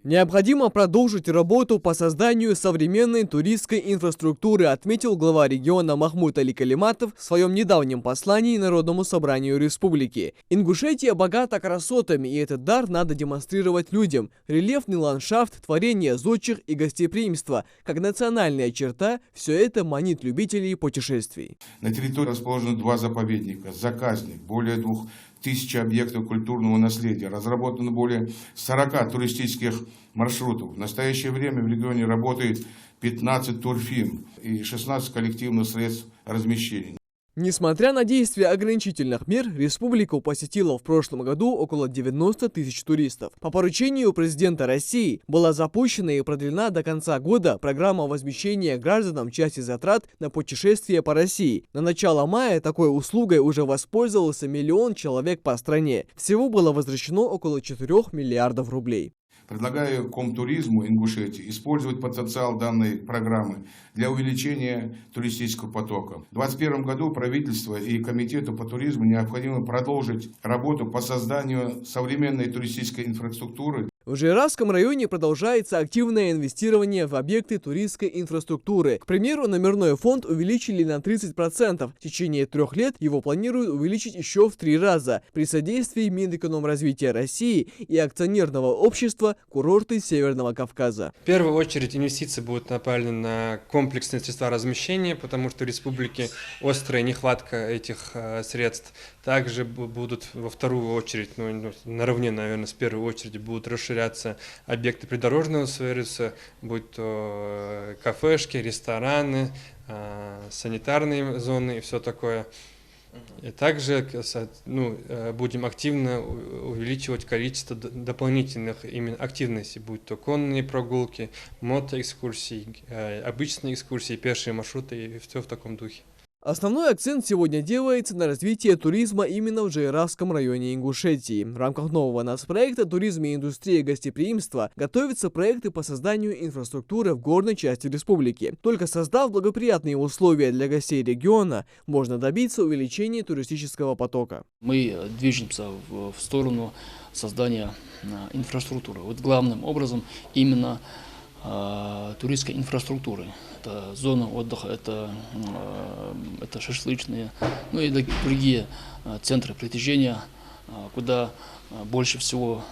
Необходимо продолжить работу по созданию современной туристской инфраструктуры, отметил глава региона Махмуд Али Калиматов в своем недавнем послании Народному собранию республики. Ингушетия богата красотами, и этот дар надо демонстрировать людям. Рельефный ландшафт, творение зодчих и гостеприимство, как национальная черта, все это манит любителей путешествий. На территории расположены 2 заповедника, заказник, более 2000 объектов культурного наследия, разработано более 40 туристических маршрутов. В настоящее время в регионе работает 15 турфирм и 16 коллективных средств размещения. Несмотря на действие ограничительных мер, республику посетило в прошлом году около 90 тысяч туристов. По поручению президента России была запущена и продлена до конца года программа возмещения гражданам части затрат на путешествия по России. На начало мая такой услугой уже воспользовался 1 миллион человек по стране. Всего было возвращено около 4 миллиардов рублей. Предлагаю Комтуризму Ингушетии использовать потенциал данной программы для увеличения туристического потока. В 2021 году правительство и Комитету по туризму необходимо продолжить работу по созданию современной туристической инфраструктуры. В Жайравском районе продолжается активное инвестирование в объекты туристской инфраструктуры. К примеру, номерной фонд увеличили на 30%. В течение 3 лет его планируют увеличить еще в 3 раза при содействии Минэкономразвития России и акционерного общества «Курорты Северного Кавказа». В первую очередь инвестиции будут направлены на комплексные средства размещения, потому что в республике острая нехватка этих средств. Также будут во вторую очередь, наравне, наверное, с первой очереди будут расширяться объекты придорожного сервиса, будь то кафешки, рестораны, санитарные зоны и все такое. И также будем активно увеличивать количество дополнительных именно активностей, будь то конные прогулки, мотоэкскурсии, обычные экскурсии, пешие маршруты и все в таком духе. Основной акцент сегодня делается на развитии туризма именно в Жайравском районе Ингушетии. В рамках нового нацпроекта «Туризм и индустрия гостеприимства» готовятся проекты по созданию инфраструктуры в горной части республики. Только создав благоприятные условия для гостей региона, можно добиться увеличения туристического потока. Мы движемся в сторону создания инфраструктуры. Вот главным образом именно туристской инфраструктуры. Это зона отдыха, это шашлычные, и другие центры притяжения, куда больше всего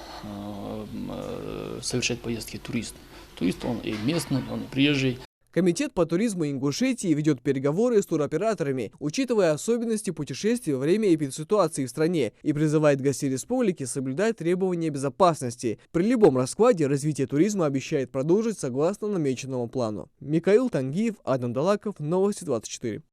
совершает поездки турист. Турист он и местный, он и приезжий. Комитет по туризму Ингушетии ведет переговоры с туроператорами, учитывая особенности путешествий во время эпидситуации в стране, и призывает гостей республики соблюдать требования безопасности. При любом раскладе развитие туризма обещает продолжить согласно намеченному плану. Микаил Тангиев, Адам Далаков, Новости 24.